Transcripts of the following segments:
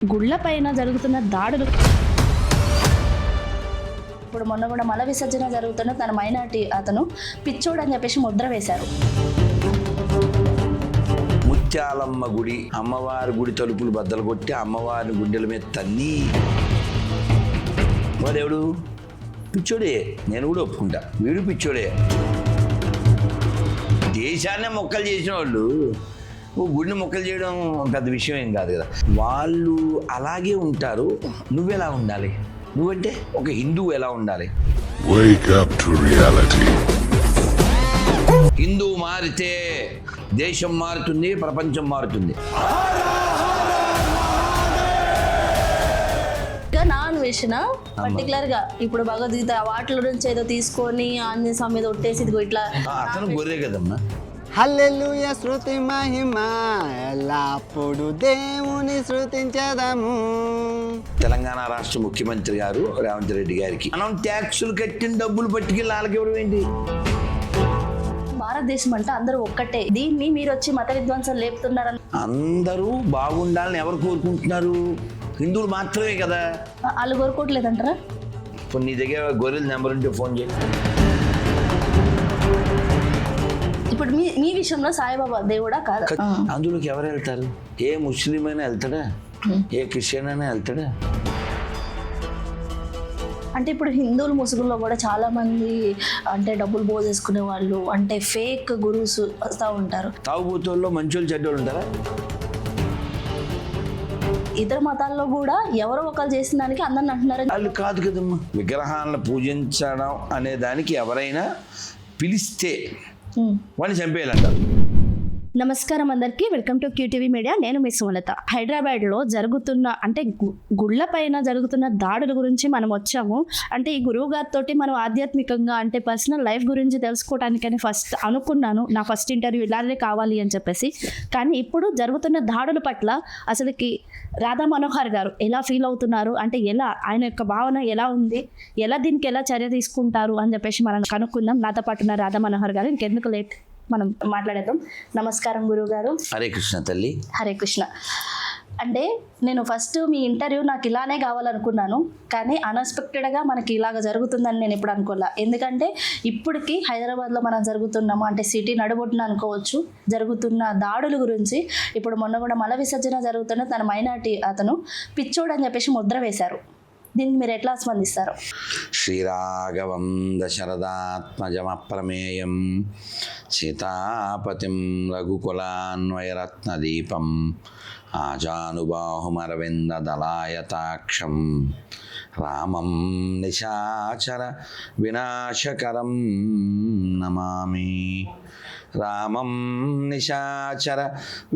గుళ్ళపైన జరుగుతున్న దాడులు, ఇప్పుడు మొన్న కూడా మల విసర్జన జరుగుతున్న తన మైనార్టీ అతను పిచ్చోడు అని చెప్పేసి ముద్ర వేశారు. ముత్యాలమ్మ గుడి, అమ్మవారి గుడి తలుపులు బద్దలు కొట్టి అమ్మవారి గుండెల మీద తన్ని వాడెవడు? పిచ్చోడే. నేను కూడా ఒప్పుకుంటా, వీడు పిచ్చోడే. దేశాన్నే మొక్కలు చేసిన వాళ్ళు గుడిని మొక్కలు చేయడం పెద్ద విషయం ఏం కాదు కదా. వాళ్ళు అలాగే ఉంటారు, నువ్వెలా ఉండాలి? నువ్వంటే ఒక హిందువు ఎలా ఉండాలి? Wake up to reality. హిందువు మారితే దేశం మారుతుంది, ప్రపంచం మారుతుంది. నాన్ వేసిన పర్టికులర్ గా ఇప్పుడు భగవద్గీత వాటిలో నుంచి ఏదో తీసుకొని ఆంజనేయ స్వామి మీద ఒట్టేసి ఇదిగో ఇట్లా అతను గొర్రె కదమ్మా. హల్లెలూయా శృతి మహిమ ఎల్లప్పుడు దేవుని శృతించదము. తెలంగాణ రాష్ట్ర ముఖ్యమంత్రి గారు రేవంత్ రెడ్డి గారికి మనం ట్యాక్సులు కట్టిన డబ్బులు పట్టుకెళ్ళి వాళ్ళకి ఇవ్వడం ఏంటి? భారతదేశం అంటే అందరూ ఒక్కటే, దీన్ని మీరు వచ్చి మత విధ్వంసం లేపుతున్నారని. అందరూ బాగుండాలని ఎవరు కోరుకుంటున్నారు? హిందువులు మాత్రమే కదా. వాళ్ళు కోరుకోవట్లేదంటారా? ఇప్పుడు నీ దగ్గర గొర్రెల నెంబర్ ఉంటే ఫోన్ చేయి. ఇప్పుడు మీ విషయంలో సాయిబాబా దేవుడా కాదా? అందులోకి ఎవరు వెళ్తారు? ఏ ముస్లిం అయినా వెళ్తాడా? ఏ క్రిస్టియన్ అయినా వెళ్తాడా? అంటే ఇప్పుడు హిందువులు ముసుగుల్లో కూడా చాలా మంది అంటే డబ్బులు పోసేసుకునే వాళ్ళు, అంటే ఫేక్ గురువుస్ వస్తూ ఉంటారు. తాగుబోతుల్లో మంచోళ్ళు చెడ్డోళ్ళు ఉంటారా? ఇతర మతాల్లో కూడా ఎవరో ఒకరు చేసిన దానికి అందరిని అంటున్నారు. వాళ్ళు కాదు కదమ్మా. విగ్రహాలను పూజించడం అనే దానికి ఎవరైనా పిలిస్తే వాడిని చంపేయాలంట. నమస్కారం అందరికీ, వెల్కమ్ టు QTV మీడియా. నేను మీ సుమలత. హైదరాబాద్లో జరుగుతున్న అంటే గుళ్ళ పైన జరుగుతున్న దాడుల గురించి మనం వచ్చాము. అంటే ఈ గురువు గారితో మనం ఆధ్యాత్మికంగా అంటే పర్సనల్ లైఫ్ గురించి తెలుసుకోవడానికని ఫస్ట్ అనుకున్నాను. నా ఫస్ట్ ఇంటర్వ్యూ ఇలానే కావాలి అని చెప్పేసి. కానీ ఇప్పుడు జరుగుతున్న దాడుల పట్ల అసలుకి రాధా మనోహర్ గారు ఎలా ఫీల్ అవుతున్నారు, అంటే ఎలా ఆయన యొక్క భావన ఎలా ఉంది, ఎలా దీనికి ఎలా చర్య తీసుకుంటారు అని చెప్పేసి మనం కనుక్కుందాం. నాతో పాటు ఉన్న రాధా మనోహర్ గారు, ఇంకెందుకు లేట్ మనం మాట్లాడేద్దాం. నమస్కారం గురువు గారు. హరే కృష్ణ తల్లి. హరే కృష్ణ. అంటే నేను ఫస్ట్ మీ ఇంటర్వ్యూ నాకు ఇలానే కావాలనుకున్నాను, కానీ అన్ఎక్స్పెక్టెడ్గా మనకి ఇలాగ జరుగుతుందని నేను ఇప్పుడు అనుకోలే. ఎందుకంటే ఇప్పటికీ హైదరాబాద్లో మనం జరుగుతున్నాము అంటే సిటీ నడుబొట్టున అనుకోవచ్చు జరుగుతున్న దాడుల గురించి. ఇప్పుడు మొన్న కూడా మల విసర్జన జరుగుతున్న తన మైనార్టీ అతను పిచ్చోడు అని చెప్పేసి ముద్ర వేశారు. దీనికి మీరు ఎట్లా స్పందిస్తారు? శ్రీరాఘవం దశరథాత్మజమప్రమేయం సీతాపతిం రఘుకులాన్వయరత్నదీపం ఆజానుబాహుమరవిందదలాయతాక్షం రామం నిశాచర వినాశకరం నమామి. రామం నిశాచర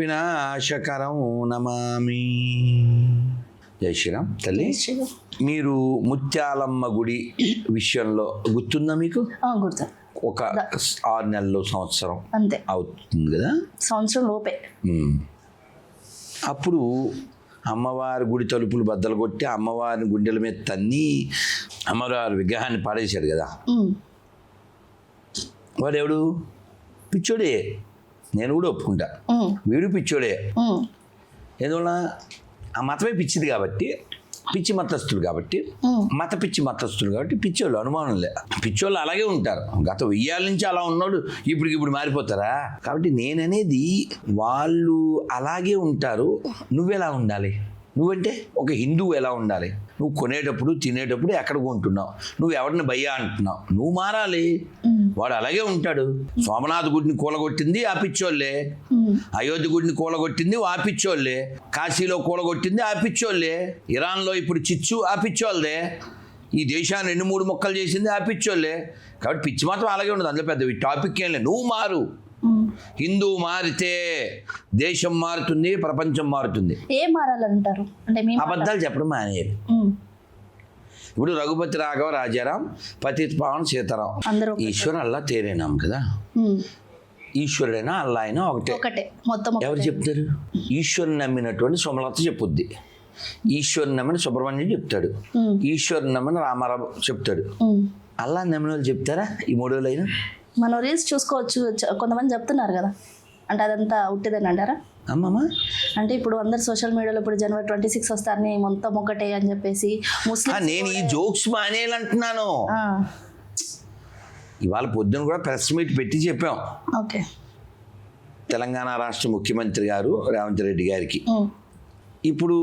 వినాశకరం నమామి. జై శ్రీరామ్ తల్లి. మీరు ముత్యాలమ్మ గుడి విషయంలో గుర్తుందా మీకు? గుర్తు. ఒక 6 నెలలు సంవత్సరం అంతే అవుతుంది కదా, సంవత్సరం లోపే. అప్పుడు అమ్మవారి గుడి తలుపులు బద్దలు కొట్టి అమ్మవారిని గుండెల మీద తన్ని అమ్మవారి విగ్రహాన్ని పాడేశాడు కదా. వాడెవడు? పిచ్చోడే. నేను కూడా ఒప్పుకుంటా, వీడు పిచ్చోడే. ఎందువల్ల? ఆ మతమే పిచ్చిది కాబట్టి, పిచ్చి మతస్థులు కాబట్టి, పిచ్చి మతస్థులు కాబట్టి పిచ్చోళ్ళు, అనుమానం లే. పిచ్చోళ్ళు అలాగే ఉంటారు. గత 1000 ఏళ్ళ నుంచి అలా ఉన్నాడు, ఇప్పుడు మారిపోతారా? కాబట్టి నేననేది వాళ్ళు అలాగే ఉంటారు, నువ్వెలా ఉండాలి? నువ్వంటే ఒక హిందువు ఎలా ఉండాలి? నువ్వు కొనేటప్పుడు తినేటప్పుడు ఎక్కడ కొంటున్నావు? నువ్వు ఎవరిని భయ్యా అంటున్నావు? నువ్వు మారాలి. వాడు అలాగే ఉంటాడు. సోమనాథ్ గుడిని కూలగొట్టింది ఆ పిచ్చోళ్ళే, అయోధ్య గుడిని కూలగొట్టింది ఆ పిచ్చోళ్ళే, కాశీలో కూలగొట్టింది ఆ పిచ్చోళ్ళే, ఇరాన్లో ఇప్పుడు చిచ్చు ఆ పిచ్చోళ్ళదే, ఈ దేశాన్ని 2-3 మొక్కలు చేసింది ఆ పిచ్చోళ్ళే. కాబట్టి పిచ్చి మాత్రం అలాగే ఉండదు. అందులో పెద్ద టాపిక్ ఏం లేదు. నువ్వు మారు. హిందువు మారితే దేశం మారుతుంది, ప్రపంచం మారుతుంది. ఏం మారాలంటారు? అంటే అబద్ధాలు చెప్పడం మానేయాలి. ఇప్పుడు రఘుపతి రాఘవ రాజారాం పతిత్ పావన్ సీతారాం, ఈశ్వరు అల్లా తేరేనాం కదా. ఈశ్వరుడైనా అల్లా అయినా ఒకటే. మొత్తం ఎవరు చెప్తారు? ఈశ్వరుని నమ్మినటువంటి సోమలత చెప్పుద్ది, ఈశ్వరుని నమ్మిన సుబ్రహ్మణ్యం చెప్తాడు, ఈశ్వరుని నమ్మిన రామారావు చెప్తాడు. అల్లా నమ్మిన వాళ్ళు చెప్తారా ఈ 3 రోజులైనా? మనం రీల్స్ చూసుకోవచ్చు, కొంతమంది చెప్తున్నారు కదా. అంటే అదంతా ఉట్టిదని అంటారా? అమ్మమ్మ అంటే ఇప్పుడు అందరు సోషల్ మీడియాలో ఇప్పుడు January 26 వస్తారని మొత్తం ఒకటే అని చెప్పేసి ముస్లిం నేను ఈ జోక్స్ మానేయాలంటున్నాను. ఇవాళ పొద్దున కూడా ప్రెస్ మీట్ పెట్టి చెప్పాం ఓకే తెలంగాణ రాష్ట్ర ముఖ్యమంత్రి గారు రేవంత్ రెడ్డి గారికి. ఇప్పుడు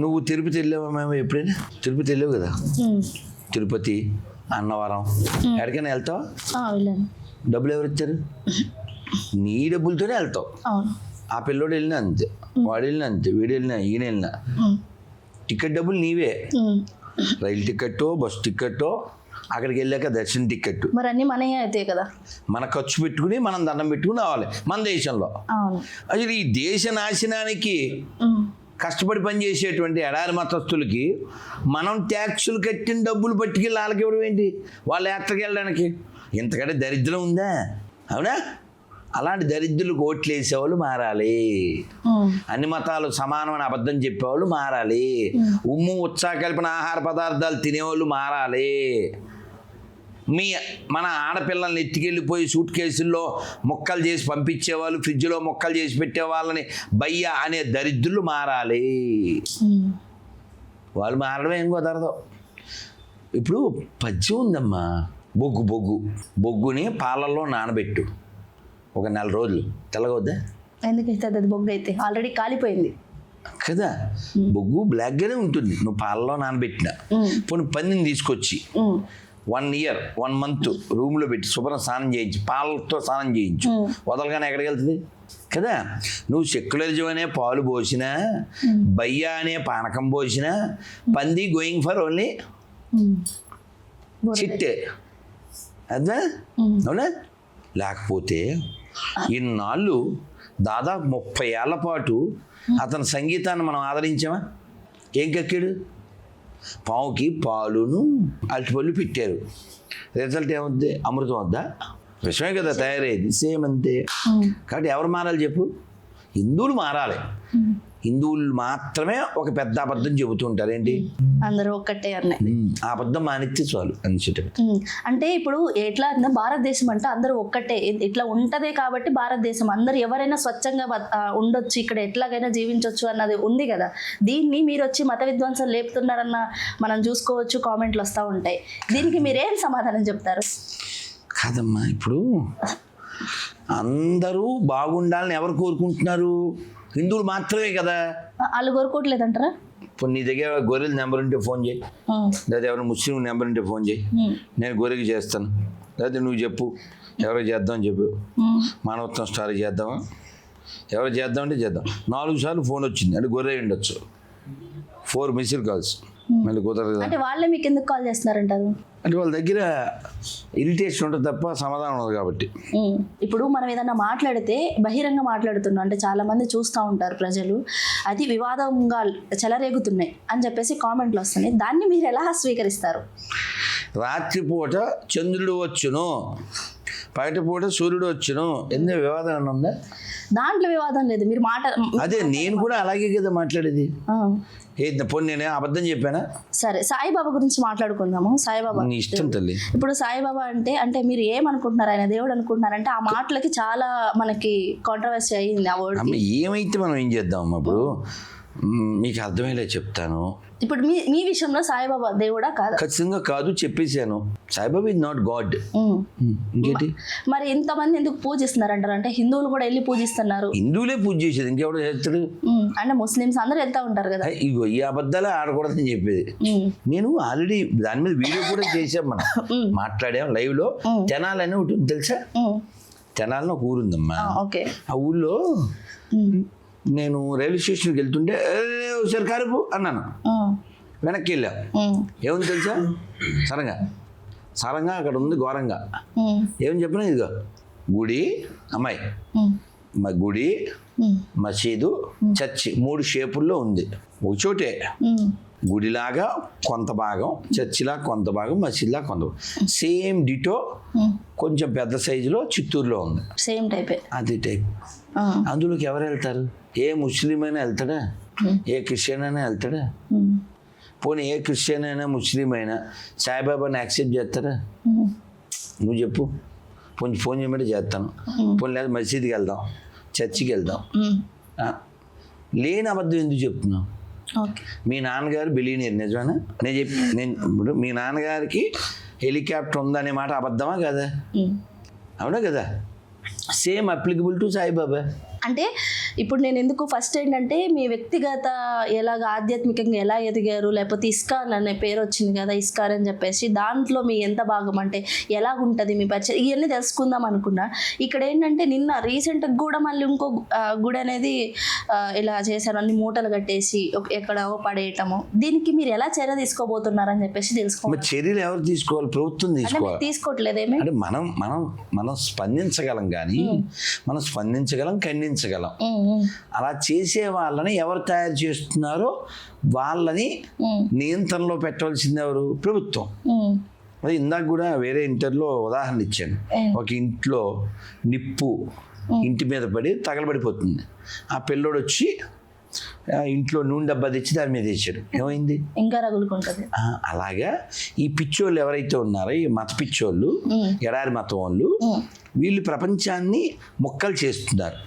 నువ్వు తిరుపతి వెళ్ళావా? మేము ఎప్పుడైనా తిరుపతి వెళ్ళావు కదా, తిరుపతి, అన్నవరం ఎక్కడికైనా వెళ్తావా? వెళ్ళాను. డబ్బులు ఎవరు ఇచ్చారు? నీ డబ్బులతోనే వెళ్తావు. ఆ పిల్లోడు వెళ్ళినా అంతే, వాడు వెళ్ళినా అంతే, వీడు వెళ్ళినా, ఈయన వెళ్ళినా టికెట్ డబ్బులు నీవే. రైలు టికెట్టో, బస్ టికెట్టో, అక్కడికి వెళ్ళాక దర్శన టికెట్ మరి అన్ని మనయే అయితే కదా, మన ఖర్చు పెట్టుకుని మనం దండం పెట్టుకుని రావాలి మన దేశంలో. అసలు ఈ దేశ నాశనానికి కష్టపడి పనిచేసేటువంటి ఎడారి మతస్థులకి మనం ట్యాక్సులు కట్టిన డబ్బులు పట్టుకెళ్ళి వాళ్ళకి ఇవ్వడం ఏంటి? వాళ్ళ యాత్రకి వెళ్ళడానికి ఇంతకంటే దరిద్రం ఉందా? అవునా? అలాంటి దరిద్రులకు ఓట్లు వేసేవాళ్ళు మారాలి. అన్ని మతాలు సమానమైన అబద్ధం చెప్పేవాళ్ళు మారాలి. ఉమ్ము ఉత్సాహ కలిపిన ఆహార పదార్థాలు తినేవాళ్ళు మారాలి. మన ఆడపిల్లల్ని ఎత్తుకెళ్ళిపోయి సూట్ కేసుల్లో ముక్కలు చేసి పంపించేవాళ్ళు, ఫ్రిడ్జ్లో ముక్కలు చేసి పెట్టే వాళ్ళని బయ్య అనే దరిద్రులు మారాలి. వాళ్ళు మారడం ఏం కుదరదు. ఇప్పుడు పద్యం ఉందమ్మా, బొగ్గుని పాలల్లో నానబెట్టు ఒక 4 రోజులు, తెల్లగొద్దా? ఎందుకు ఇస్తుంది అది? బొగ్గు అయితే ఆల్రెడీ కాలిపోయింది కదా, బొగ్గు బ్లాక్గానే ఉంటుంది. నువ్వు పాలలో నానబెట్టిన పోనీ పందిని తీసుకొచ్చి 1 year 1 month రూమ్లో పెట్టి శుభ్రం స్నానం చేయించి, పాలతో స్నానం చేయించు, వదలగానే ఎక్కడికి వెళ్తుంది కదా. నువ్వు సెక్యులరిజం అనే పాలు పోసినా, బయ్య అనే పానకం పోసినా, పంది గోయింగ్ ఫర్ ఓన్లీ చిట్టే, అదా? అవునా? లేకపోతే ఇన్నాళ్ళు దాదాపు 30 ఏళ్ల పాటు అతని సంగీతాన్ని మనం ఆదరించామా? ఏం కక్కాడు? పావుకి పాలును అరటిపళ్ళు పెట్టారు, రిజల్ట్ ఏమవుద్ది? అమృతం వద్దా? విషమే కదా తయారయ్యేది, సేమ్ అంతే. కాబట్టి ఎవరు మారాలి చెప్పు? హిందువులు మారాలి. హిందువులు మాత్రమే ఒక పెద్ద అబద్ధం చెబుతుంటారు. ఏంటి? అందరూ ఒక్కటే అన్నాయి. ఆ అబద్ధం మానిస్తే చాలు అనిచేట. అంటే ఇప్పుడు ఎట్లా అంటే భారతదేశం అంటే అందరూ ఒక్కటే ఇట్లా ఉంటదే కాబట్టి భారతదేశం అందరు ఎవరైనా స్వచ్ఛంగా ఉండొచ్చు, ఇక్కడ ఎట్లాగైనా జీవించవచ్చు అన్నది ఉంది కదా. దీన్ని మీరు వచ్చి మత విధ్వంసం లేపుతున్నారన్న మనం చూసుకోవచ్చు, కామెంట్లు వస్తూ ఉంటాయి. దీనికి మీరేం సమాధానం చెప్తారు? కాదమ్మా, ఇప్పుడు అందరూ బాగుండాలని ఎవరు కోరుకుంటున్నారు? హిందువులు మాత్రమే కదా. వాళ్ళు కోరుకోవట్లేదంటారా? ఇప్పుడు నీ దగ్గర గొర్రెల నెంబర్ ఉంటే ఫోన్ చేయి, లేదా ఎవరైనా ముస్లిం నెంబర్ ఉంటే ఫోన్ చేయి, నేను గొర్రెకి చేస్తాను. లేదా నువ్వు చెప్పు ఎవరో చేద్దామని చెప్పు, మానవత్వం స్టార్ చేద్దామా, ఎవరో చేద్దామంటే చేద్దాం. 4 సార్లు ఫోన్ వచ్చింది అంటే గొర్రె ఉండొచ్చు, 4 మిస్డ్ కాల్స్, మళ్ళీ కుదరదు. అంటే వాళ్ళే మీకు ఎందుకు కాల్ చేస్తున్నారంటారు? అంటే వాళ్ళ దగ్గర ఇరిటేషన్ ఉంటుంది తప్ప సమాధానం ఉండదు కాబట్టి. ఇప్పుడు మనం ఏదన్నా మాట్లాడితే బహిరంగ మాట్లాడుతున్నాం అంటే చాలా మంది చూస్తూ ఉంటారు ప్రజలు, అది వివాదంగా చెలరేగుతున్నాయి అని చెప్పేసి కామెంట్లు వస్తున్నాయి. దాన్ని మీరు ఎలా స్వీకరిస్తారు? రాత్రిపూట చంద్రుడు వచ్చును, పగటిపూట సూర్యుడు వచ్చును, ఎందుకు వివాదం ఏమన్నా ఉందా? దాంట్లో వివాదం లేదు. మీరు అదే నేను కూడా అలాగే కదా మాట్లాడేది. పోనీ నేనే అబద్ధం చెప్పానా? సరే, సాయిబాబా గురించి మాట్లాడుకుందాము. సాయిబాబా నీ ఇష్టం తల్లి. ఇప్పుడు సాయిబాబా అంటే మీరు ఏమనుకుంటున్నారు? ఆయన దేవుడు అనుకుంటున్నారంటే ఆ మాటలకి చాలా మనకి కాంట్రవర్సీ అయ్యింది ఆ వర్డ్. ఏమైతే మనం ఏం చేద్దాం? అప్పుడు మీకు అర్థమయ్యేలా చెప్తాను. ఇప్పుడు మీ విషయంలో సాయిబాబా దేవుడా కాదా? ఖచ్చితంగా కాదు, చెప్పేశాను. Saibaba is not God. ఇంకేంటి మరి ఇంతమంది ఎందుకు పూజిస్తున్నారు అంటారు? అంటే హిందువులు కూడా వెళ్ళి పూజిస్తున్నారు. హిందువులే పూజ చేసేది, ఇంకెవడో చేస్తాడు? అంటే ముస్లిమ్స్ అందరూ వెళ్తా ఉంటారు కదా. ఇగో ఈ అబద్ధాలే ఆడకూడదని చెప్పేది. నేను ఆల్రెడీ దాని మీద వీడియో కూడా చేసాం, మనం మాట్లాడాం లైవ్ లో. తెనాలని ఒకటి ఉంది తెలుసా? తెనాలని ఒక ఊరుందమ్మా. ఆ ఊళ్ళో నేను రైల్వే స్టేషన్కి వెళ్తుంటే ఒకసారి కారుపు అన్నాను, వెనక్కి వెళ్ళాం. ఏముంది తెలుసా? సరంగా అక్కడ ఉంది ఘోరంగా. ఏమని చెప్పినా, ఇదిగో గుడి, అమ్మాయి గుడి, మసీదు, చర్చి 3 షేపుల్లో ఉంది. ఒక చోటే గుడిలాగా కొంత భాగం, చర్చిలా కొంత భాగం, మసీదులా కొంత భాగం. సేమ్ డిటో, కొంచెం పెద్ద సైజులో చిత్తూరులో ఉంది. సేమ్ టైప్, అది టైప్. అందులోకి ఎవరు వెళ్తారు? ఏ ముస్లిం అయినా వెళ్తాడా? ఏ క్రిస్టియన్ అయినా వెళ్తాడా? పోనీ ఏ క్రిస్టియన్ అయినా ముస్లిం అయినా సాయిబాబాని యాక్సెప్ట్ చేస్తారా? నువ్వు చెప్పు. కొంచెం ఫోన్ చేయమంటే చేస్తాను. పోనీ లేదా మసీదుకి వెళ్దాం, చర్చికి వెళ్దాం. ఉమ్. ఆ, లేని అబద్ధం ఎందుకు చెప్తున్నావు? ఓకే. మీ నాన్నగారు బిలీనియర్ నిజమేనా? నేను ఇప్పుడు మీ నాన్నగారికి హెలికాప్టర్ ఉందనే మాట అబద్ధమా కదా? ఉమ్. అవునా కదా? Same applicable to Saibaba. అంటే ఇప్పుడు నేను ఎందుకు ఫస్ట్ ఏంటంటే మీ వ్యక్తిగత ఎలాగ ఆధ్యాత్మికంగా ఎలా ఎదిగారు, లేకపోతే ఇస్కాన్ అనే పేరు వచ్చింది కదా, ఇస్కాన్ అని చెప్పేసి దాంట్లో మీ ఎంత భాగం అంటే ఎలాగుంటుంది మీ పరిచయం, ఇవన్నీ తెలుసుకుందాం అనుకున్నా. ఇక్కడ ఏంటంటే నిన్న రీసెంట్గా కూడా మళ్ళీ ఇంకో గుడి అనేది ఇలా చేశారు, అన్ని మూటలు కట్టేసి ఎక్కడో పడేయటము. దీనికి మీరు ఎలా చర్య తీసుకోబోతున్నారని చెప్పేసి తెలుసుకోవాలి. చర్యలు ఎవరు తీసుకోవాలి? ప్రభుత్వం తీసుకోవాలి. తీసుకోవట్లేదేమే అంటే మనం మనం మనం స్పందించగలం, కానీ మనం స్పందించగలం, ఖండించగలం. అలా చేసే వాళ్ళని ఎవరు తయారు చేస్తున్నారో వాళ్ళని నియంత్రణలో పెట్టవలసింది ఎవరు? ప్రభుత్వం. అదే ఇందాక కూడా వేరే ఇంటర్లో ఉదాహరణ ఇచ్చాను. ఒక ఇంట్లో నిప్పు ఇంటి మీద పడి తగలబడిపోతుంది. ఆ పిల్లోడు వచ్చి ఇంట్లో నూనె డబ్బా తెచ్చి దాని మీద వేసాడు, ఏమైంది? ఇంకా రగులుకుంటుంది. అలాగా ఈ పిచ్చోళ్ళు ఎవరైతే ఉన్నారో, ఈ మత పిచ్చోళ్ళు, ఎడారి మతం వాళ్ళు, వీళ్ళు ప్రపంచాన్ని మొక్కలు చేస్తున్నారు,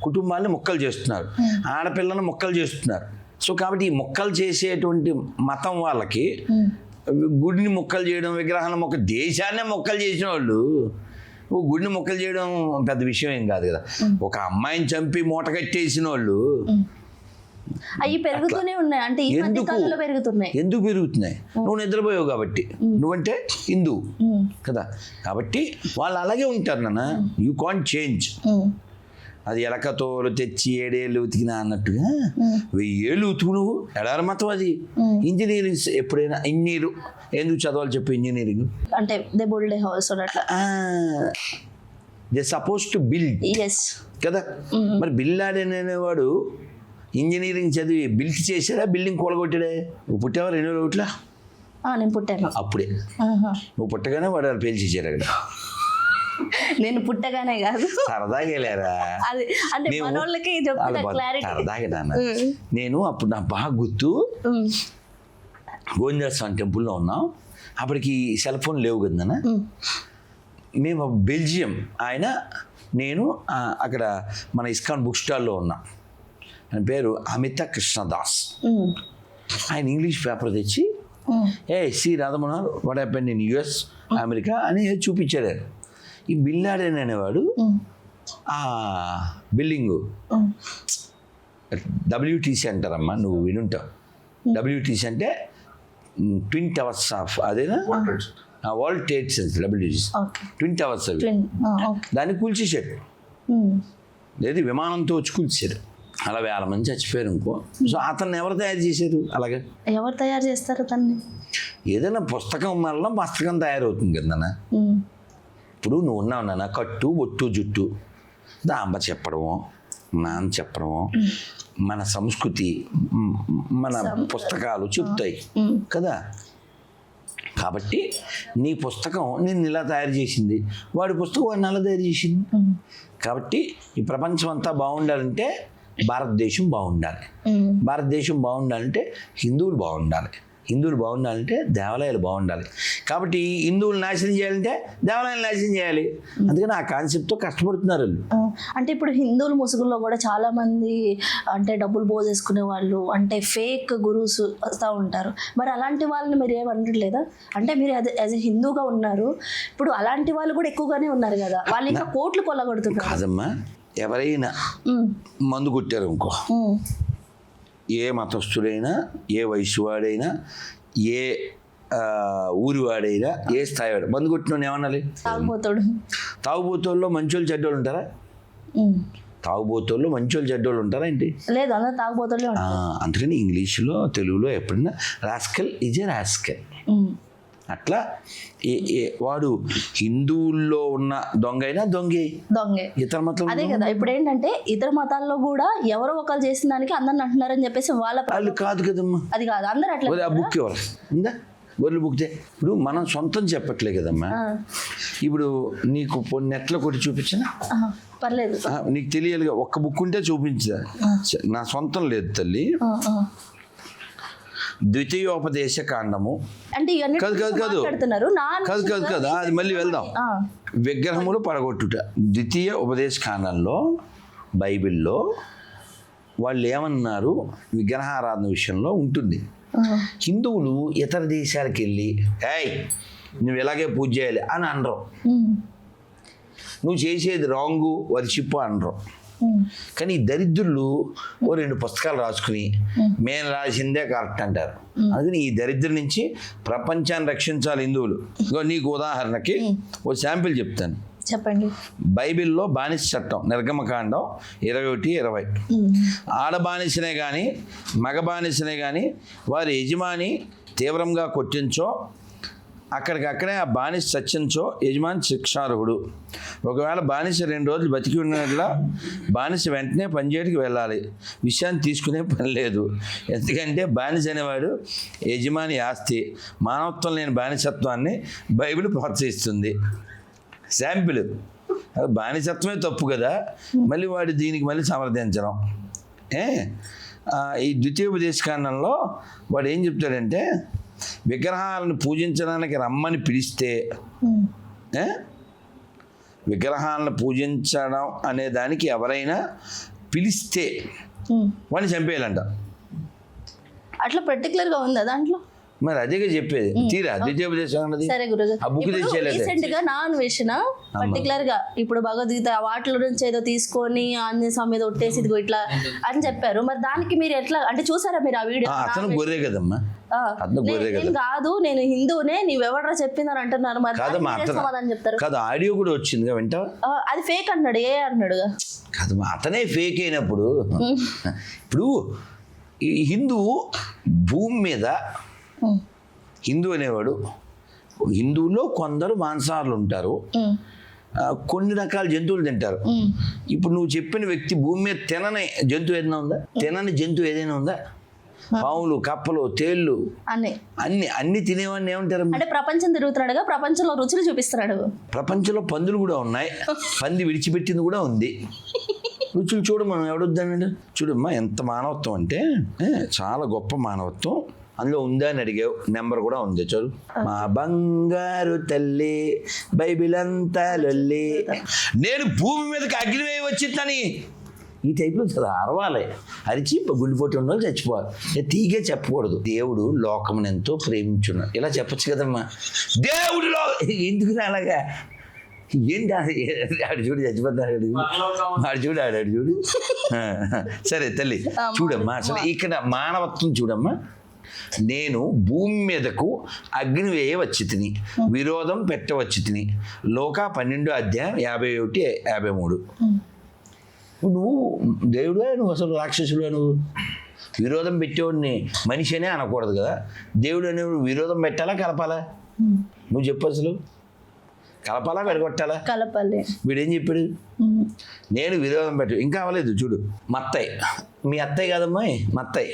కుటుంబాన్ని మొక్కలు చేస్తున్నారు, ఆడపిల్లలను మొక్కలు చేస్తున్నారు. సో కాబట్టి ఈ మొక్కలు చేసేటువంటి మతం వాళ్ళకి గుడిని మొక్కలు చేయడం, విగ్రహాన్ని దేశాన్నే మొక్కలు చేసిన వాళ్ళు గుడిని మొక్కలు చేయడం పెద్ద విషయం ఏం కాదు కదా. ఒక అమ్మాయిని చంపి మూట కట్టేసిన వాళ్ళు అవి పెరుగుతూనే ఉన్నాయి. అంటే ఈ మధ్య కాలంలో పెరుగుతున్నాయి. ఎందుకు పెరుగుతున్నాయి? నువ్వు నిద్రపోయావు కాబట్టి, నువ్వంటే హిందూ కదా, కాబట్టి వాళ్ళు అలాగే ఉంటారు నాన్న. You can't change. అది ఎలకతోలు తెచ్చి 7 ఏళ్ళు ఉతికినా అన్నట్టుగా 1000 ఏళ్ళు ఉతుకు నువ్వు. ఎడారి మతం అది. ఇంజనీరింగ్ ఎప్పుడైనా ఇంజనీరు ఎందుకు చదవాలి చెప్పు? ఇంజనీరింగ్ అంటే దే బిల్డ్ ఏ హౌస్ అట్లా, దే సపోజ్ టు బిల్డ్ కదా. మరి బిల్ లాడెన్ అనేవాడు ఇంజనీరింగ్ చదివి బిల్ట్ చేశాడా, బిల్డింగ్ కూలగొట్టాడే? నువ్వు పుట్టావా 2001? నేను పుట్టాను అప్పుడే. నువ్వు పుట్టగానే వాడు వాళ్ళు పేల్చేసారు అక్కడ. నేను పుట్టగానే కాదు, సరదాగా వెళ్ళారా? అది అంటే మనోళ్ళకి క్లారిటీ. సరదాగా నాన్న. నేను అప్పుడు నాకు బాగా గుర్తు, గోవిందరాజ స్వామి టెంపుల్లో ఉన్నాం. అప్పటికి సెల్ ఫోన్ లేవు కదా నాన్న. మేము బెల్జియం ఆయన, నేను అక్కడ మన ఇస్కాన్ బుక్ స్టాల్లో ఉన్నాం. ఆయన పేరు అమిత కృష్ణదాస్. ఆయన ఇంగ్లీష్ పేపర్ తెచ్చి C Radhamohan what happened in US America అని చూపించాడు. ఆయన ఈ బిల్ లాడెన్ అనేవాడు ఆ బిల్డింగు WTC అంటారమ్మా, నువ్వు వినుంటావు. WTC అంటే ట్విన్ టవర్స్ ఆఫ్, అదేనా? World trade centre. WTC twin towers అవి. దాన్ని కూల్చేశాడు. లేదు విమానంతో వచ్చి కూల్చారు. అలా 1000 మంది చచ్చిపోయారు ఇంకో. సో అతన్ని ఎవరు తయారు చేశారు? అలాగే ఎవరు తయారు చేస్తారు తన్ని? ఏదైనా పుస్తకం వల్ల పుస్తకం తయారవుతుంది కదా నాన్న. ఇప్పుడు నువ్వు ఉన్నావు నాన్న, కట్టు బొట్టు జుట్టు దాంబ చెప్పడము, నాన్న చెప్పడము, మన సంస్కృతి, మన పుస్తకాలు చెప్తాయి కదా. కాబట్టి నీ పుస్తకం నిన్ను ఇలా తయారు చేసింది, వాడి పుస్తకం వాడిని అలా తయారు చేసింది. కాబట్టి ఈ ప్రపంచం అంతా బాగుండాలంటే భారతదేశం బాగుండాలి. భారతదేశం బాగుండాలంటే హిందువులు బాగుండాలి. హిందువులు బాగుండాలంటే దేవాలయాలు బాగుండాలి. కాబట్టి హిందువులు నాశనం చేయాలంటే దేవాలయాలు నాశనం చేయాలి. అందుకని ఆ కాన్సెప్ట్తో కష్టపడుతున్నారు వాళ్ళు. అంటే ఇప్పుడు హిందువుల ముసుగుల్లో కూడా చాలా మంది అంటే డబ్బులు పోసేసుకునే వాళ్ళు, అంటే ఫేక్ గురువుస్ వస్తూ ఉంటారు. మరి అలాంటి వాళ్ళని మీరు ఏమనట్లేదా? అంటే మీరు యాజ్ ఎ హిందూగా ఉన్నారు, ఇప్పుడు అలాంటి వాళ్ళు కూడా ఎక్కువగానే ఉన్నారు కదా, వాళ్ళు ఇంకా కోట్లు కొల్లగొడుతున్నారు. కాదమ్మా, ఎవరైనా మందు కొట్టారు అనుకో, ఏ మతస్థుడైనా, ఏ వయసు వాడైనా, ఏ ఊరివాడైనా, ఏ స్థాయి వాడు మందు కొట్టిన ఏమనాలి? తాగుబోతాడు. తాగుబోతుల్లో మంచోళ్ళు చెడ్డోళ్ళు ఉంటారా? తాగుబోతుల్లో మంచోళ్ళు చెడ్డోళ్ళు ఉంటారా ఏంటి? లేదు, అందరూ తాగుబోతులే ఉంటారు. అందుకని ఇంగ్లీష్లో తెలుగులో ఎప్పుడైనా రాస్కల్ ఈజ్ ఏ రాస్కల్. అట్లా వాడు హిందువుల్లో ఉన్న దొంగ అయినా దొంగే. ఇతర మతం అదే కదా. ఇప్పుడు ఏంటంటే ఇతర మతాల్లో కూడా ఎవరో ఒకరు చేసిన దానికి అందరిని అంటున్నారని చెప్పేసి వాళ్ళు కాదు కదమ్మా. అది కాదు, అందరు అట్లా. ఆ బుక్ ఎవరు ఉందా? గొర్రెలు బుక్తే. ఇప్పుడు మనం సొంతం చెప్పట్లే కదమ్మా. ఇప్పుడు నీకు నెట్లో కొట్టి చూపించనా? పర్లేదు, నీకు తెలియాలిగా. ఒక్క బుక్ ఉంటే చూపించా, నా సొంతం లేదు తల్లి. ద్వితీయోపదేశ కాండము అంటే కాదు అది మళ్ళీ వెళ్దాం. విగ్రహములు పడగొట్టుట. ద్వితీయ ఉపదేశ కాండంలో బైబిల్లో వాళ్ళు ఏమన్నారు, విగ్రహారాధన విషయంలో ఉంటుంది. హిందువులు ఇతర దేశాలకు వెళ్ళి ఏయ్ నువ్వు ఇలాగే పూజ చేయాలి అని అనరు. నువ్వు చేసేది రాంగు వర్షిప్ అనరు. కానీ ఈ దరిద్రులు ఓ 2 పుస్తకాలు రాసుకుని మేము రాసిందే కరెక్ట్ అంటారు. అందుకని ఈ దరిద్రం నుంచి ప్రపంచాన్ని రక్షించాలి హిందువులు. ఇగో నీకు ఉదాహరణకి ఓ శాంపిల్ చెప్తాను. చెప్పండి. బైబిల్లో బానిస చట్టం నిర్గమకాండం 21:20 ఆడ బానిసనే కానీ మగ బానిసనే కానీ వారి యజమాని తీవ్రంగా కొట్టించో అక్కడికక్కడే ఆ బానిస చచ్చించో యజమాని శిక్షార్హుడు. ఒకవేళ బానిస 2 రోజులు బతికి ఉన్నట్లా బానిస వెంటనే పనిచేయడానికి వెళ్ళాలి. విషయాన్ని తీసుకునే పని లేదు. ఎందుకంటే బానిస అనేవాడు యజమాని ఆస్తి. మానవత్వం లేని బానిసత్వాన్ని బైబిల్ ప్రోత్సహిస్తుంది. శాంపిల్. బానిసత్వమే తప్పు కదా, మళ్ళీ వాడు దీనికి మళ్ళీ సమర్థించడం. ఈ ద్వితీయోపదేశకాండంలో వాడు ఏం చెప్తాడంటే విగ్రహాలను పూజించడానికి రమ్మని పిలిస్తే విగ్రహాలను పూజించడం అనే దానికి ఎవరైనా పిలిస్తే వాడిని చంపేయాలంట. అట్లా పర్టికులర్గా ఉందా దాంట్లో? మరి అదేగా చెప్పేది. తీరా ద్వితీయోపదేశం సరే గురుగారు, ఆ బుక్ తెచ్చేయలేదు. రీసెంట్ గా నా అన్వేషణ పర్టికులర్ గా ఇప్పుడు భగవద్గీత వాటిలో నుంచి ఏదో తీసుకొని ఆంజనేయ స్వామి మీద ఒట్టేసి ఇదిగో ఇట్లా అని చెప్పారు. మరి దానికి మీరు ఎట్లా అంటే చూసారా మీరు ఆ వీడియో? అతను గొర్రె కదమ్మా, అతను గొర్రె కదా. నేను కాదు, నేను హిందువునే, నీవెవడరా చెప్పిందని అంటున్నారు. మరి సమాధానం చెప్తారు కాదు. ఆడియో కూడా వచ్చిందిగా వింటా. అది ఫేక్ అన్నాడు, ఏ అన్నాడుగా. కాదు, అతనే ఫేక్ అయినప్పుడు ఇప్పుడు ఈ హిందువు భూమి మీద హిందూ అనేవాడు, హిందువులో కొందరు మాంసాహారులు ఉంటారు, కొన్ని రకాల జంతువులు తింటారు. ఇప్పుడు నువ్వు చెప్పిన వ్యక్తి భూమి మీద తినని జంతువు ఏదైనా ఉందా? తినని జంతువు ఏదైనా ఉందా? పావులు, కప్పలు, తేళ్ళు అన్ని తినేవాడిని ఏమంటారు? అంటే ప్రపంచం తిరుగుతున్నాడుగా, ప్రపంచంలో రుచులు చూపిస్తున్నాడు. ప్రపంచంలో పందులు కూడా ఉన్నాయి, పంది విడిచిపెట్టింది కూడా ఉంది. రుచులు చూడు, మనం ఎవడొద్దానండి. చూడమ్మా ఎంత మానవత్వం అంటే చాలా గొప్ప మానవత్వం అందులో ఉందా అని అడిగావు. నెంబర్ కూడా ఉంది, చదువు. మా బంగారు తల్లి బైబిల్ అంతా లొల్లి, నేను భూమి మీదకి అగ్నివేయ వచ్చిందని ఈ టైప్లో అరవాలి. అరిచి గుండెపోటు ఉన్న వాళ్ళు చచ్చిపోవాలి. తీగే చెప్పకూడదు. దేవుడు లోకమును ఎంతో ప్రేమించున్నాడు ఇలా చెప్పచ్చు కదమ్మా. దేవుడిలో ఎందుకు అలాగా ఏంటి ఆడు చూడు చచ్చిపోతాడు, ఆడు చూడు ఆడాడు చూడు. సరే తల్లి చూడమ్మా, అసలు ఇక్కడ మానవత్వం చూడమ్మా. నేను భూమి మీదకు అగ్ని వేయ వచ్చి తిని విరోధం పెట్టవచ్చి తిని. లోకా 12:51-53. నువ్వు దేవుడువే, నువ్వు అసలు రాక్షసుడువే. నువ్వు విరోధం పెట్టేవాడిని మనిషి అనే అనకూడదు కదా. దేవుడు అనేవాడు విరోధం పెట్టాలా కలపాలా? నువ్వు చెప్పు, అసలు కలపాలా విడగొట్టాలా? కలపాలి. వీడేం చెప్పాడు? నేను విరోధం పెట్టు. ఇంకా అవ్వలేదు చూడు. మత్తయి, మీ అత్తయ్య కాదమ్మా, మత్తయి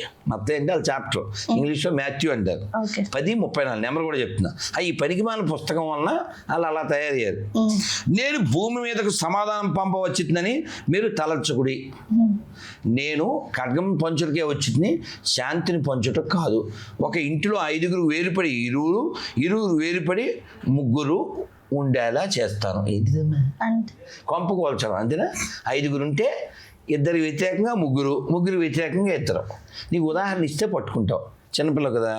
అంటే వాళ్ళ చాప్టర్ ఇంగ్లీష్లో మాథ్యూ అంటారు. 10:34 నెంబర్ కూడా చెప్తున్నా. ఈ పనికిమాలిన పుస్తకం వలన వాళ్ళు అలా తయారయ్యారు. నేను భూమి మీదకు సమాధానం పంపవచ్చిందని మీరు తలచకుడి. నేను ఖడ్గం పంచుటకే వచ్చింది, శాంతిని పంచుట కాదు. ఒక ఇంటిలో 5 వేరుపడి ఇరువురు వేరుపడి 3 ఉండేలా చేస్తాను. ఏంటిదమ్మా? కొంప కోల్చడం అంతేనా? 5 ఉంటే 2 వ్యతిరేకంగా 3 వ్యతిరేకంగా 2. నీకు ఉదాహరణ ఇస్తే పట్టుకుంటావు. చిన్నపిల్ల కదా.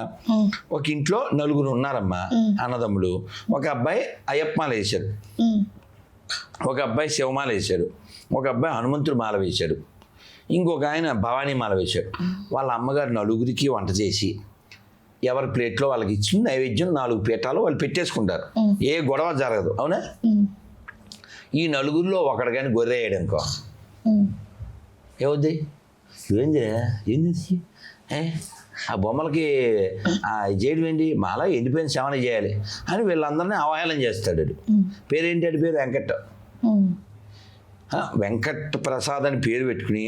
ఒక ఇంట్లో 4 ఉన్నారమ్మా అన్నదమ్ములు. ఒక అబ్బాయి అయ్యప్పమాల వేశాడు, ఒక అబ్బాయి శివమాల వేశాడు, ఒక అబ్బాయి హనుమంతుడు మాల వేశాడు, ఇంకొక ఆయన భవానీ మాల వేశాడు. వాళ్ళ అమ్మగారు 4 వంట చేసి ఎవరి ప్లేట్లో వాళ్ళకి ఇచ్చి నైవేద్యం 4 పీఠాలు వాళ్ళు పెట్టేసుకుంటారు. ఏ గొడవ జరగదు, అవునా? ఈ 4లో ఒకడు కానీ గొర్రె వేయడం అనుకో, ఏమవుద్ది? ఏంది ఆ బొమ్మలకి చేయడం ఏంటి? మాలా ఎండిపోయిన శవన చేయాలి అని వీళ్ళందరినీ అవహేళన చేస్తాడు. పేరేంటి? పేరు వెంకట్. వెంకట్ ప్రసాద్ అని పేరు పెట్టుకుని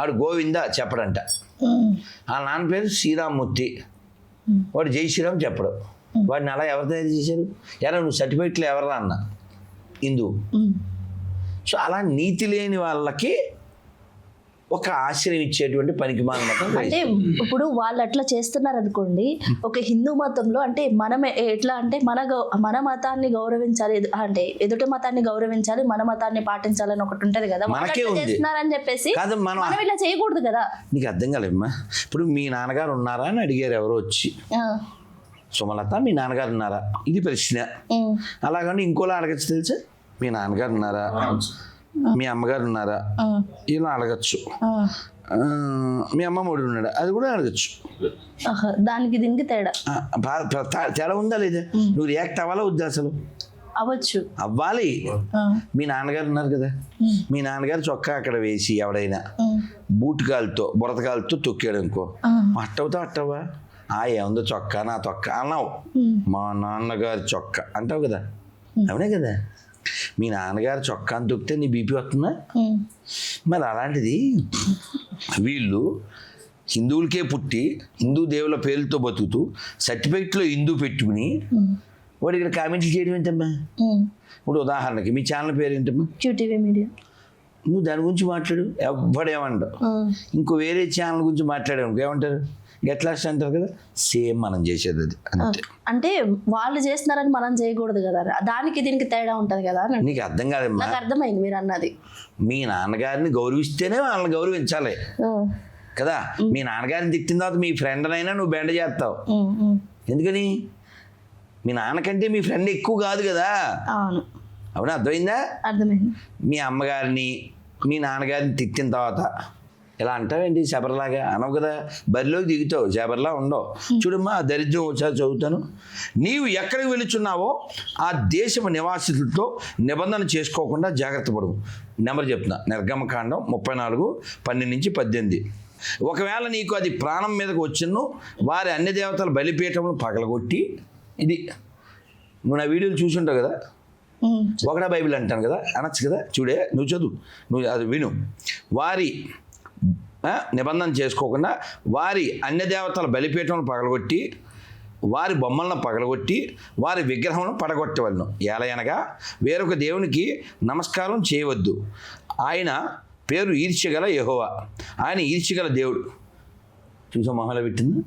ఆడు గోవింద చెప్పడంట. ఆ నాన్న పేరు శ్రీరామ్మూర్తి, వాడు జై శ్రీరామ్ చెప్పడు. వాడిని అలా ఎవరు తయారు చేశారు? నువ్వు సర్టిఫికెట్లు ఎవరా అన్న హిందూ. సో అలా నీతి లేని వాళ్ళకి ఒక ఆశ్రయం ఇచ్చేటువంటి పనికిమాలిన మతం అంటే క్రైస్తవం. ఇప్పుడు వాళ్ళు అట్లా చేస్తున్నారు అనుకోండి, ఒక హిందూ మతంలో అంటే మనమే ఎట్లా అంటే మన మతాన్ని గౌరవించాలి, అంటే ఎదుటి మతాన్ని గౌరవించాలి, మన మతాన్ని పాటించాలని ఒకటి ఉంటది కదా, వాళ్ళు మనకే అట్లా ఉంది. చేస్తున్నారని చెప్పేసి కాదు, మనం ఇలా చేయకూడదు కదా. నీకు అర్థం కాలేమ్మా. ఇప్పుడు మీ నాన్నగారు ఉన్నారా అని అడిగారు ఎవరో వచ్చి, ఆ, సుమలత మీ నాన్నగారు ఉన్నారా, ఇది ప్రశ్న. ఉమ్, అలాగని ఇంకోలా అడగచ్చు తెలుసా, మీ నాన్నగారు ఉన్నారా, మీ అమ్మగారు ఉన్నారా, ఆ, ఇలా అడగచ్చు. ఆ. మీ అమ్మమ్మడు ఉన్నాడా, అది కూడా అడగచ్చు. ఆహా, దానికి దీనికి తేడా తేడా ఉందా లేదా? నువ్వు రియాక్ట్ అవ్వాలా వద్దా అసలు? అవ్వచ్చు. అవ్వాలి. ఆ, మీ నాన్నగారు ఉన్నారు కదా, మీ నాన్నగారు చొక్కా అక్కడ వేసి ఎవడైనా ఉమ్, బూటుకాలతో బురదకాలతో తొక్కాడు అనుకో, ఆ, అట్టవుతా అట్టవా, ఏముందో చొక్కా నా తొక్క అన్నావు, మా నాన్నగారి చొక్కా అంటావు కదా, అవునే కదా. మీ నాన్నగారు చొక్కా అని తొక్కితే నీ బీపీ వస్తుందా? ఉమ్, మరి అలాంటిది వీళ్ళు హిందువులకే పుట్టి హిందూ దేవుల పేర్లతో బతుకుతూ సర్టిఫికెట్లో హిందూ పెట్టుకుని వాడు ఇక్కడ కామెంట్లు చేయడం ఏంటమ్మా? ఉమ్. ఇప్పుడు ఉదాహరణకి మీ ఛానల్ పేరు ఏంటమ్మా? QTV media. నువ్వు దాని గురించి మాట్లాడు, ఎవ్వడేమంటావు. ఇంకో వేరే ఛానల్ గురించి మాట్లాడావు ఏమంటారు? గెట్ లాస్ట్ అంటారు కదా. సేమ్ మనం చేసేది అది అంతే. అంటే వాళ్ళు చేస్తున్నారని మనం చేయకూడదు కదా, దానికి దీనికి తేడా ఉంటది కదా అని నీకు అర్థం కాదమ్మా. నాకు అర్థమైంది మీరు అన్నది. మీ నాన్నగారిని గౌరవిస్తేనే వాళ్ళని గౌరవించాలి కదా. మీ నాన్నగారిని తిట్టిన తర్వాత మీ ఫ్రెండ్నైనా నువ్వు బెండ చేస్తావు. ఎందుకని? మీ నాన్నకంటే మీ ఫ్రెండ్ ఎక్కువ కాదు కదా. అవును, అవునా? అర్థమైందా? అర్థమైంది. మీ అమ్మగారిని మీ నాన్నగారిని తిట్టిన తర్వాత ఇలా అంటావేంటి శబరిలాగా అనవు కదా. బరిలోకి దిగుతావు, శబరిలా ఉండవు. చూడమ్మా, ఆ దరిద్రం ఒకసారి చదువుతాను. నీవు ఎక్కడికి వెళుచున్నావో ఆ దేశపు నివాసితులతో నిబంధన చేసుకోకుండా జాగ్రత్త పడవు. నెంబర్ చెప్తున్నా, నిర్గమకాండం 34:12-18. ఒకవేళ నీకు అది ప్రాణం మీదకు వచ్చినను వారి అన్ని దేవతల బలిపీఠమును పగలగొట్టి, ఇది నువ్వు నా వీడియోలు చూసుంటావు కదా, ఒకడా బైబిల్ అంటాను కదా అనొచ్చు కదా. చూడే, నువ్వు చదువు, నువ్వు అది విను. వారి నిబంధన చేసుకోకుండా వారి అన్య దేవతల బలిపీఠములను పగలగొట్టి వారి బొమ్మలను పగలగొట్టి వారి విగ్రహములను పడగొట్టవలను. ఎలయనగా వేరొక దేవునికి నమస్కారం చేయవద్దు. ఆయన పేరు ఈర్ష్యగల యెహోవా, ఆయన ఈర్ష్యగల దేవుడు. చూసా మొహంలో పెట్టింది.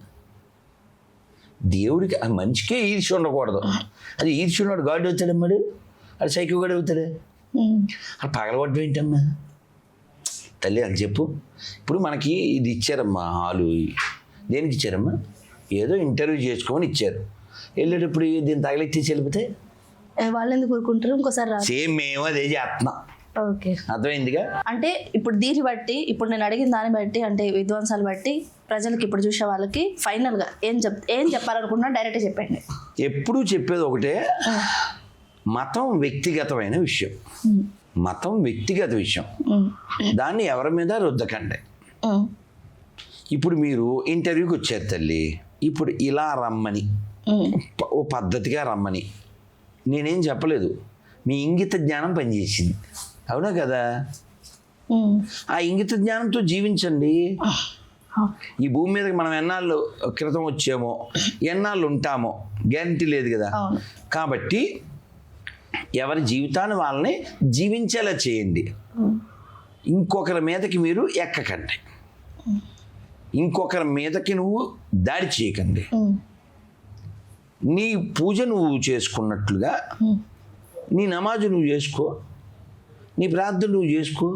దేవుడికి ఆ మనిషికే ఈర్ష్య ఉండకూడదు. అది ఈర్ష్య ఉన్నాడు గాడ్ అవుతాడమ్మాడు, అది సైకో గాడు అవుతాడు. అది పగలగొట్టడం ఏంటమ్మా తల్లి అని చెప్పు. ఇప్పుడు మనకి ఇది ఇచ్చారమ్మా, హాలు. దేనికి ఇచ్చారమ్మా? ఏదో ఇంటర్వ్యూ చేసుకోమని ఇచ్చారు. వెళ్ళేటప్పుడు దీన్ని తగిలెట్టేసి వెళ్ళిపోతే వాళ్ళు ఎందుకు ఊరుకుంటారు? ఇంకోసారి రా. సేమ్ మేము అదే చేస్తున్నాం. ఓకే, అర్థమైందిగా. అంటే ఇప్పుడు దీన్ని బట్టి, ఇప్పుడు నేను అడిగిన దాన్ని బట్టి, అంటే విద్వాంసాలు బట్టి ప్రజలకి ఇప్పుడు చూసే వాళ్ళకి ఫైనల్గా ఏం చెప్పాలనుకుంటున్నా డైరెక్ట్ చెప్పండి. ఎప్పుడూ చెప్పేది ఒకటే, మతం వ్యక్తిగతమైన విషయం. మతం వ్యక్తిగత విషయం, దాన్ని ఎవరి మీద రుద్దకండి. ఇప్పుడు మీరు ఇంటర్వ్యూకి వచ్చారు తల్లి, ఇప్పుడు ఇలా రమ్మని ఓ పద్ధతిగా రమ్మని నేనేం చెప్పలేదు. మీ ఇంగిత జ్ఞానం పనిచేసింది, అవునా కదా? ఆ ఇంగిత జ్ఞానంతో జీవించండి. ఈ భూమి మీదకి మనం ఎన్నాళ్ళు క్రితం వచ్చామో ఎన్నాళ్ళు ఉంటామో గ్యారంటీ లేదు కదా. కాబట్టి ఎవరి జీవితాన్ని వాళ్ళని జీవించేలా చేయండి. ఇంకొకరి మీదకి మీరు ఎక్కకండి, ఇంకొకరి మీదకి నువ్వు దాడి చేయకండి. నీ పూజ నువ్వు చేసుకున్నట్లుగా నీ నమాజు నువ్వు చేసుకో, నీ ప్రార్థన నువ్వు చేసుకో.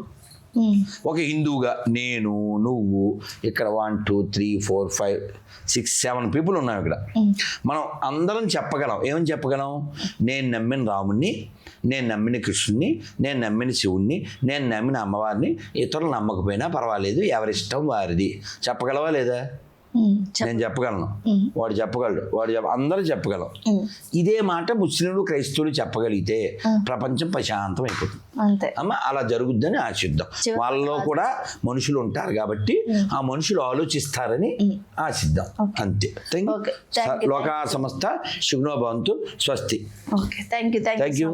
ఒక హిందువుగా నేను, నువ్వు, ఇక్కడ 1 2 3 4 5 6 7 పీపుల్ ఉన్నాం ఇక్కడ. మనం అందరం చెప్పగలం. ఏమని చెప్పగలం? నేను నమ్మిన రాముణ్ణి, నేను నమ్మిన కృష్ణుని, నేను నమ్మిన శివుణ్ణి, నేను నమ్మిన అమ్మవారిని. ఇతరులు నమ్మకపోయినా పర్వాలేదు, ఎవరిష్టం వారిది. చెప్పగలవా లేదా? నేను చెప్పగలను, వాడు చెప్పగలడు, అందరూ చెప్పగలం. ఇదే మాట ముస్లింలు క్రైస్తవులు చెప్పగలిగితే ప్రపంచం ప్రశాంతం అయిపోతుంది. అంతే అమ్మ, అలా జరుగుద్దని ఆశిద్దాం. వాళ్ళలో కూడా మనుషులు ఉంటారు కాబట్టి ఆ మనుషులు ఆలోచిస్తారని ఆశిద్దాం. అంతే. లోకా సమస్త సుఖినో భవంతు. స్వస్తి. Thank you.